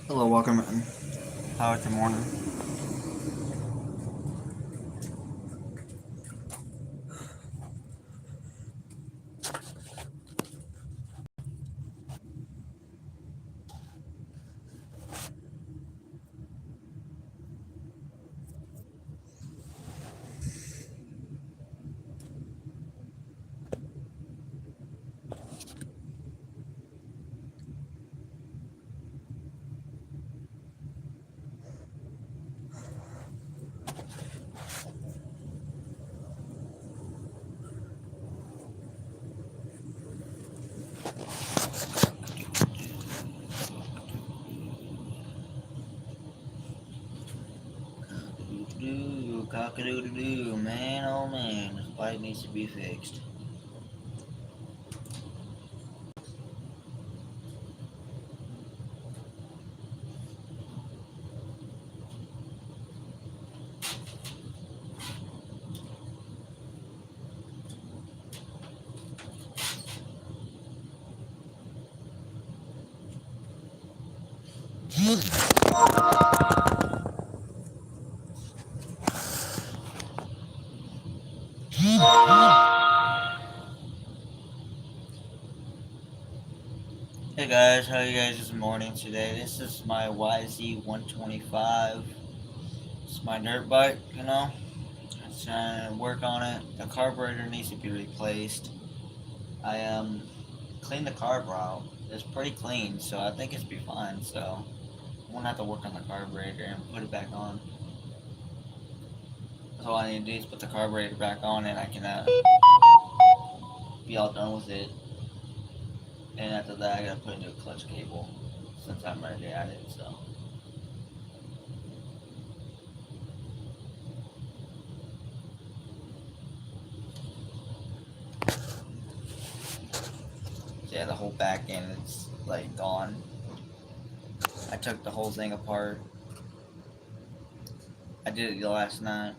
Hello, welcome in. How was your morning? Cock-a-doodle-doo, cock-a-doodle-doo, man, oh man, this bike needs to be fixed. Hey guys, how you guys this morning today? This is my YZ125. It's my dirt bike, I'm trying to work on it. The carburetor needs to be replaced. I cleaned the carb out. It's pretty clean, so I think it's be fine, so I'm gonna have to work on the carburetor and put it back on. That's all I need to do is put the carburetor back on and I can be all done with it. And after that, I gotta put a new clutch cable since I'm already at it. So yeah, the whole back end is like gone. I took the whole thing apart. I did it last night.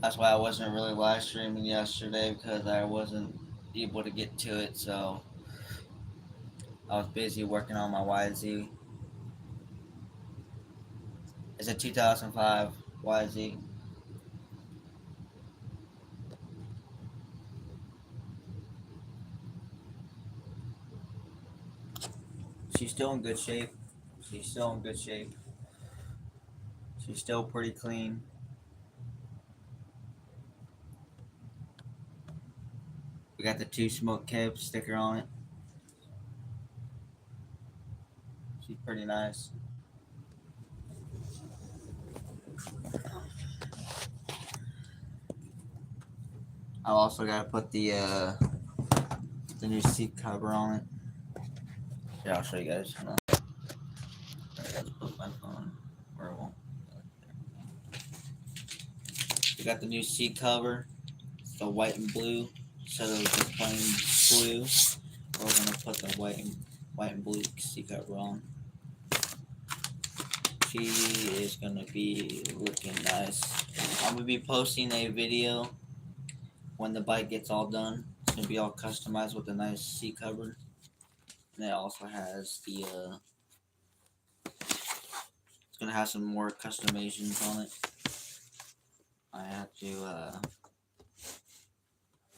That's why I wasn't really live streaming yesterday because I wasn't able to get to it. So I was busy working on my YZ. It's a 2005 YZ. She's still in good shape. She's still in good shape. She's still pretty clean. We got the two smoke cab sticker on it. She's pretty nice. I also gotta put the new seat cover on it. Yeah, I'll show you guys. Hold on. I gotta put my phone where it won't. We got the new seat cover. It's the white and blue instead of just plain blue. We're gonna put the white and blue seat cover on. She is gonna be looking nice. I'm gonna be posting a video when the bike gets all done. It's gonna be all customized with a nice seat cover. And it also has the it's gonna have some more customizations on it. I have to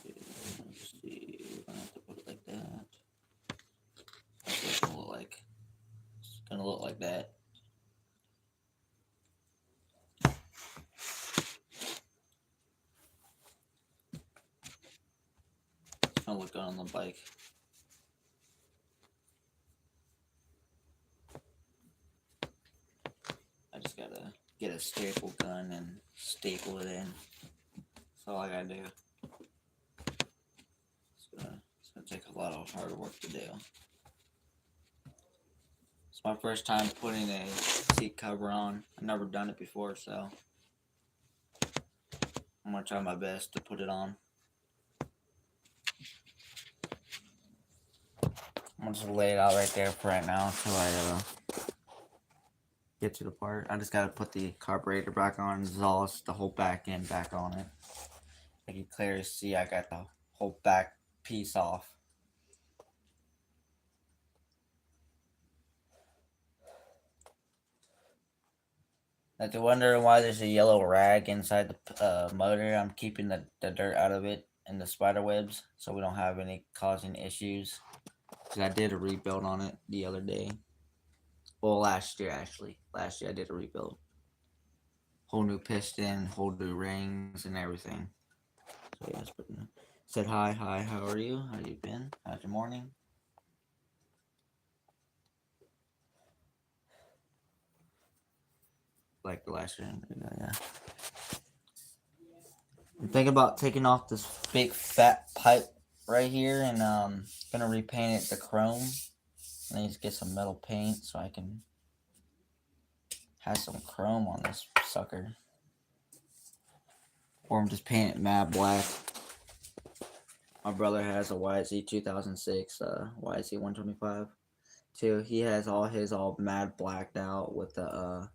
let's see, I have to put it like that. That's what it's gonna look like. It's gonna look like that. It's gonna look good on the bike. I just gotta get a staple gun and staple it in. That's all I gotta do. It's gonna take a lot of hard work to do. It's my first time putting a seat cover on. I've never done it before, so I'm gonna try my best to put it on. I'm gonna just lay it out right there for right now until I get to the part. I just gotta put the carburetor back on, exhaust the whole back end back on it. Like you clearly see, I got the whole back piece off. Like you're wondering why there's a yellow rag inside the motor. I'm keeping the dirt out of it and the spider webs so we don't have any causing issues. Cause I did a rebuild on it the other day. Well, last year actually. Last year I did a rebuild. Whole new piston, whole new rings, and everything. So yeah, it's pretty. Said hi. How are you? How you been? How's your morning? Like the last year. Yeah. I'm thinking about taking off this big fat pipe right here and gonna repaint it to chrome. I need to get some metal paint so I can have some chrome on this sucker. Or I'm just paint it matte black. My brother has a YZ 2006 YZ 125 too. He has all matte blacked out with the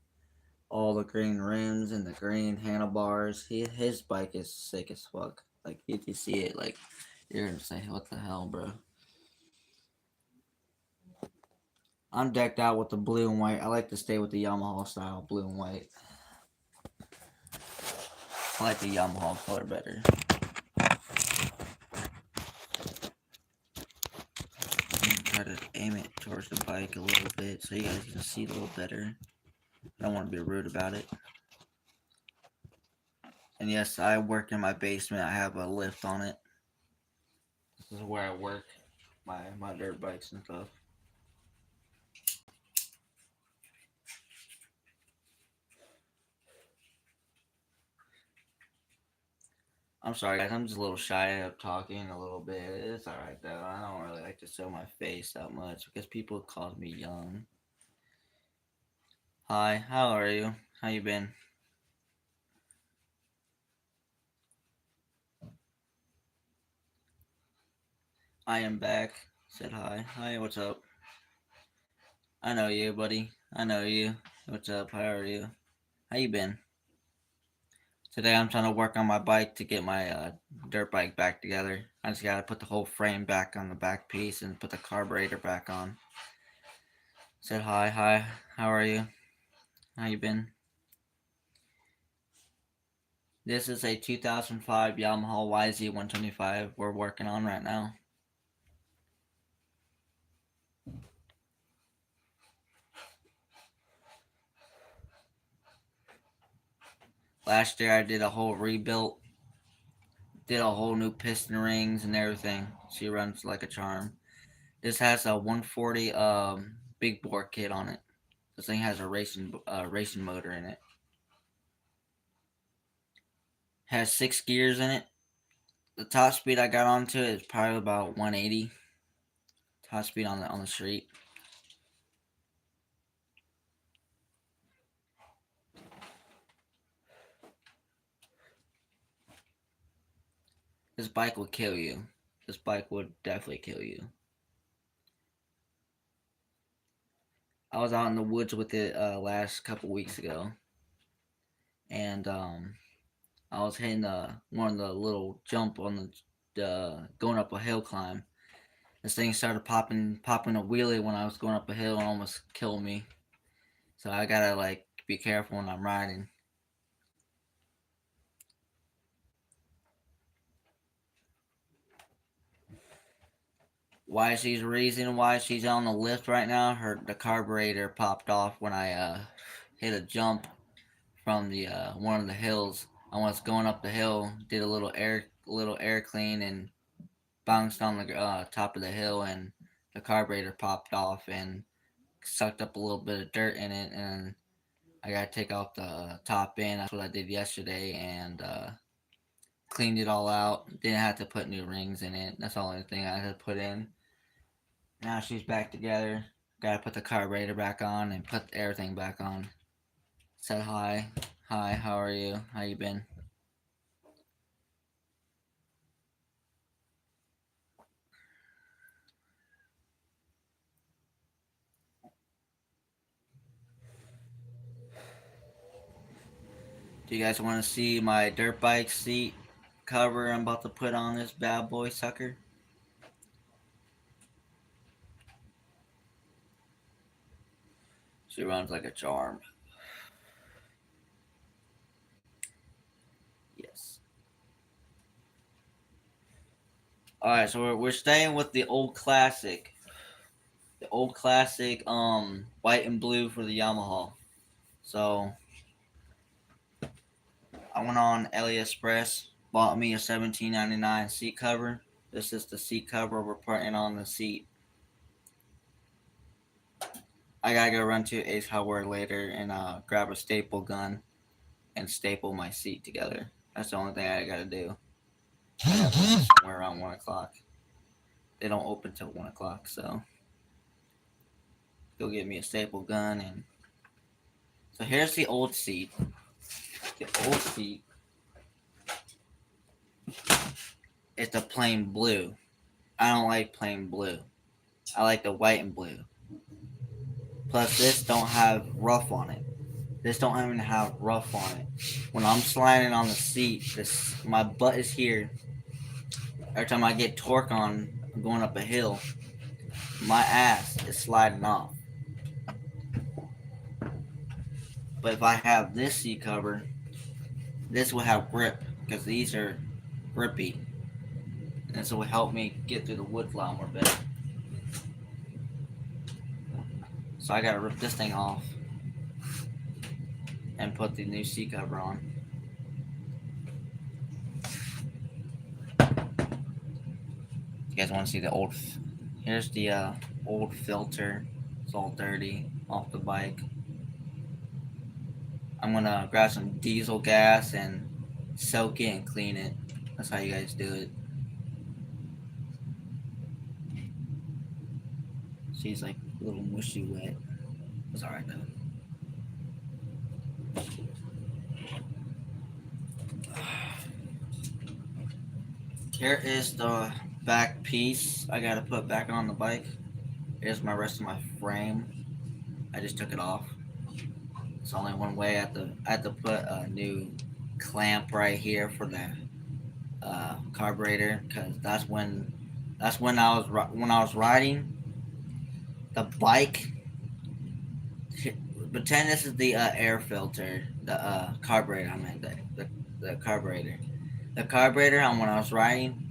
all the green rims and the green handlebars. His bike is sick as fuck. Like if you see it, like you're gonna say, "What the hell, bro?" I'm decked out with the blue and white. I like to stay with the Yamaha style, blue and white. I like the Yamaha color better. Try to aim it towards the bike a little bit so you guys can see it a little better. I don't want to be rude about it. And yes, I work in my basement. I have a lift on it. This is where I work my dirt bikes and stuff. I'm sorry, guys. I'm just a little shy of talking a little bit. It's alright though. I don't really like to show my face that much because people call me young. Hi, how are you? How you been? I am back. Said hi. Hi, what's up? I know you, buddy. I know you. What's up? How are you? How you been? Today I'm trying to work on my bike to get my dirt bike back together. I just gotta put the whole frame back on the back piece and put the carburetor back on. Said hi. How are you? How you been? This is a 2005 Yamaha YZ 125 we're working on right now. Last year I did a whole rebuild, did a whole new piston rings and everything. She runs like a charm. This has a 140 big bore kit on it. This thing has a racing motor in it. Has 6 gears in it. The top speed I got onto it is probably about 180. Top speed on the street. This bike would kill you. This bike would definitely kill you. I was out in the woods with it last couple weeks ago, and I was hitting one of the little jump on the going up a hill climb. This thing started popping a wheelie when I was going up a hill and almost killed me. So I gotta like be careful when I'm riding. Why she's reason why she's on the lift right now? The carburetor popped off when I hit a jump from the one of the hills. I was going up the hill, did a little air clean, and bounced on the top of the hill, and the carburetor popped off and sucked up a little bit of dirt in it, and I gotta take off the top end. That's what I did yesterday, and cleaned it all out. Didn't have to put new rings in it. That's the only thing I had to put in. Now she's back together. Gotta put the carburetor back on and put everything back on. Said hi. How are you? How you been? Do you guys want to see my dirt bike seat cover I'm about to put on this bad boy sucker? She runs like a charm. All right, so we're staying with the old classic, white and blue for the Yamaha. So I went on AliExpress, bought me a 17.99 seat cover. This is the seat cover we're putting on the seat. I gotta go run to Ace Hardware later and grab a staple gun and staple my seat together. That's the only thing I gotta do. I gotta be somewhere around 1 o'clock. They don't open till 1 o'clock, so go get me a staple gun. And so here's the old seat. The old seat is the plain blue. I don't like plain blue. I like the white and blue. Plus, this don't have rough on it. This don't even have rough on it. When I'm sliding on the seat, my butt is here. Every time I get torque on going up a hill, my ass is sliding off. But if I have this seat cover, this will have grip because these are grippy. And this will help me get through the wood a lot more better. So I gotta rip this thing off and put the new seat cover on. You guys want to see the old? Here's the old filter. It's all dirty off the bike. I'm gonna grab some diesel gas and soak it and clean it. That's how you guys do it. She's like a little mushy wet. It's alright though. Here is the back piece I gotta put back on the bike. Here's my rest of my frame. I just took it off. It's only one way. I have to put a new clamp right here for the carburetor because that's when I was riding the bike. Pretend this is the air filter, the carburetor. I meant the carburetor. The carburetor. And when I was riding,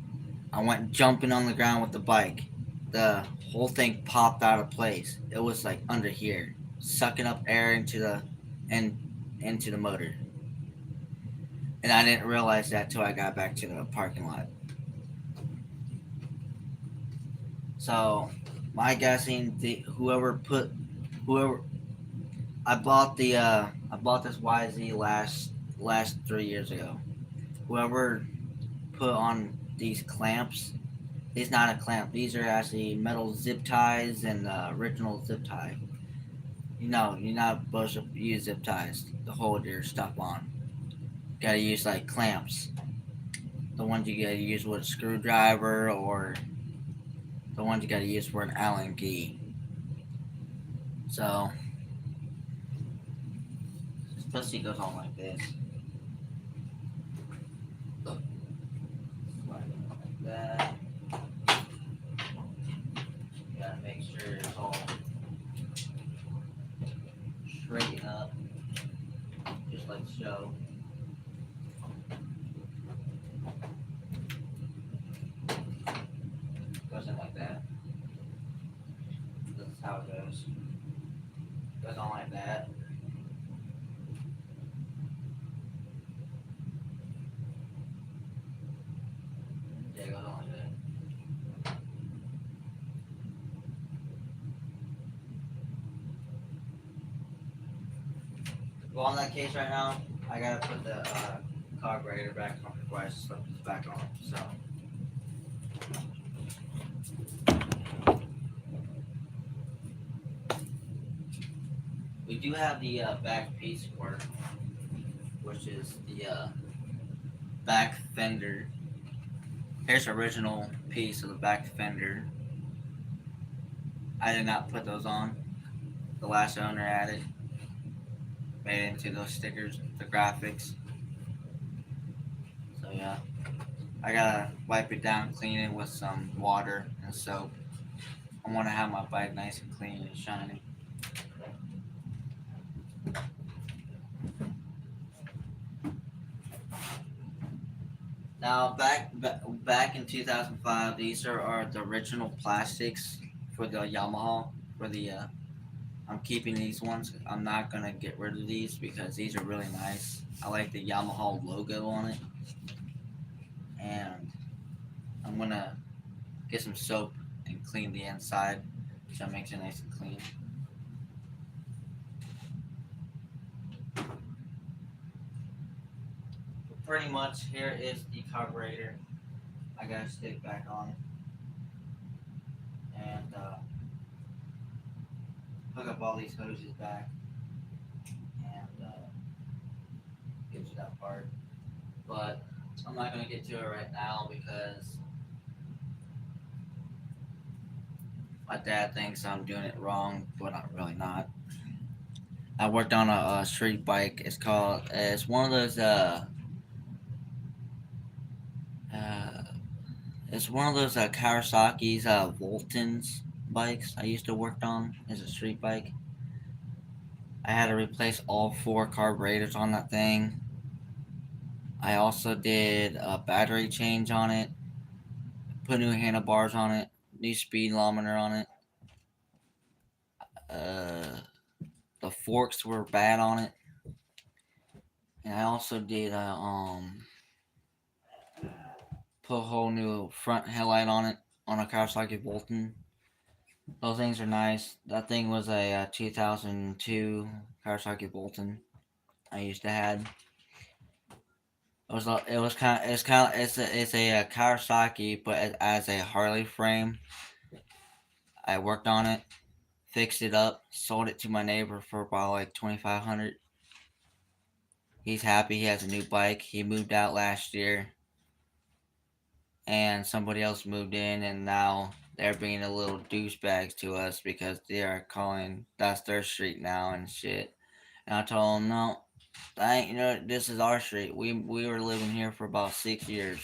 I went jumping on the ground with the bike. The whole thing popped out of place. It was like under here, sucking up air into the motor. And I didn't realize that till I got back to the parking lot. So, my guessing, whoever I bought this YZ last 3 years ago. Whoever put on these clamps, it's not a clamp. These are actually metal zip ties and original zip tie. You know, you're not supposed to use zip ties to hold your stuff on. You gotta use like clamps. The ones you gotta use with a screwdriver or the ones you gotta use for an Allen key. So this pussy goes on like this. Like that. You gotta make sure it's all straighten up, just like so. Goes in like that. This is how it goes. Goes on like that. Yeah, it goes on like that. Well, in that case right now, I gotta put the carburetor back on before I slip this back on. So. We do have the back piece for it, which is the back fender. Here's the original piece of the back fender. I did not put those on. The last owner added, made it into those stickers, the graphics. So yeah, I gotta wipe it down, clean it with some water and soap. I want to have my bike nice and clean and shiny. Now, back in 2005, these are the original plastics for the Yamaha. For the I'm keeping these ones. I'm not gonna get rid of these because these are really nice. I like the Yamaha logo on it, and I'm gonna get some soap and clean the inside so it makes it nice and clean. But pretty much, here is the carburetor. I gotta stick back on and hook up all these hoses back and get to that part. But I'm not gonna get to it right now because my dad thinks I'm doing it wrong, but I'm really not. I worked on a street bike. It's one of those uh it's one of those Kawasaki's Voltons bikes I used to work on as a street bike. I had to replace all four carburetors on that thing. I also did a battery change on it, put new handlebars on it, new speed limiter on it. Uh, the forks were bad on it, and I also did put a whole new front headlight on it on a Kawasaki Bolton. Those things are nice. That thing was a 2002 Kawasaki Bolton I used to had. It's a Kawasaki, but as a Harley frame. I worked on it, fixed it up, sold it to my neighbor for about like 2,500. He's happy. He has a new bike. He moved out last year, and somebody else moved in, and now they're being a little douchebags to us because they are calling that's their street now and shit. And I told them no, that ain't, this is our street. We were living here for about 6 years.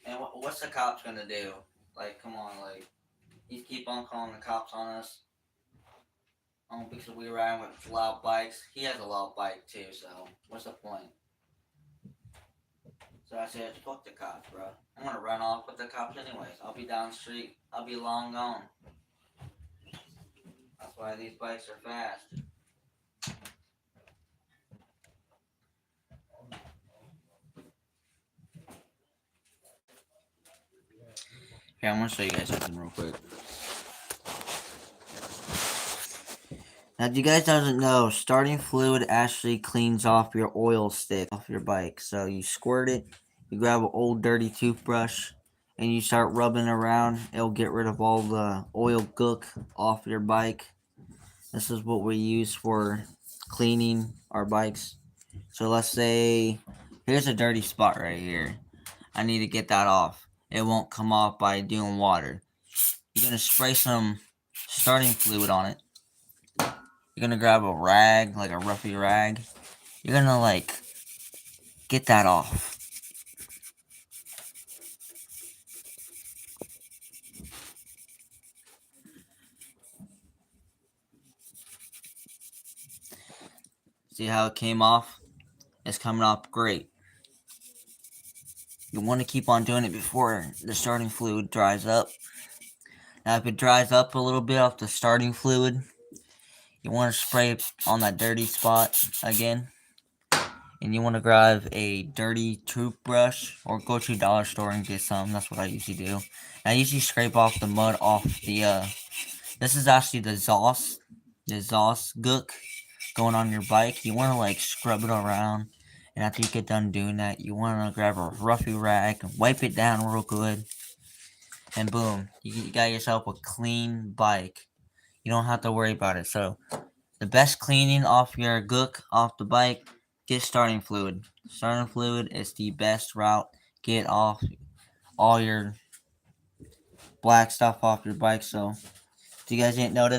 And what's the cops gonna do? Like, come on, like, you keep on calling the cops on us. Because we ride with loud bikes. He has a loud bike too, so what's the point? So I said, fuck the cops, bro. I'm gonna run off with the cops anyways. I'll be down the street. I'll be long gone. That's why these bikes are fast. Okay, I'm gonna show you guys something real quick. Now, if you guys doesn't know, starting fluid actually cleans off your oil stick off your bike. So you squirt it, you grab an old dirty toothbrush, and you start rubbing around. It'll get rid of all the oil gook off your bike. This is what we use for cleaning our bikes. So let's say here's a dirty spot right here. I need to get that off. It won't come off by doing water. You're gonna spray some starting fluid on it. You're gonna grab a rag, like a roughy rag. You're gonna get that off. See how it came off? It's coming off great. You want to keep on doing it before the starting fluid dries up. Now, if it dries up a little bit off the starting fluid, you want to spray it on that dirty spot again. And you want to grab a dirty toothbrush or go to a dollar store and get some. That's what I usually do. And I usually scrape off the mud off the. This is actually the exhaust gook going on your bike. You want to scrub it around. And after you get done doing that, you want to grab a roughy rag, wipe it down real good, and boom, you got yourself a clean bike. You don't have to worry about it. So the best cleaning off your gook off the bike, get starting fluid. Starting fluid is the best route. Get off all your black stuff off your bike. So if you guys didn't know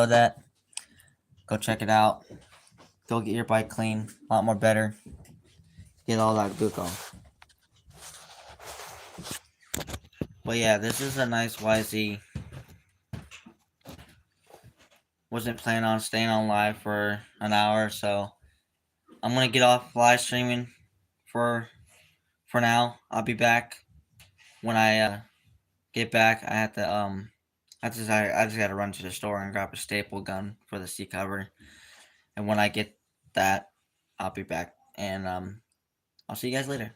that, go check it out. Go get your bike clean. A lot more better. Get all that gook off. But yeah, this is a nice YZ wasn't planning on staying on live for an hour, so I'm gonna get off live streaming for for now. I'll be back when I get back. I just gotta run to the store and grab a staple gun for the seat cover, and when I get that, I'll be back, and I'll see you guys later.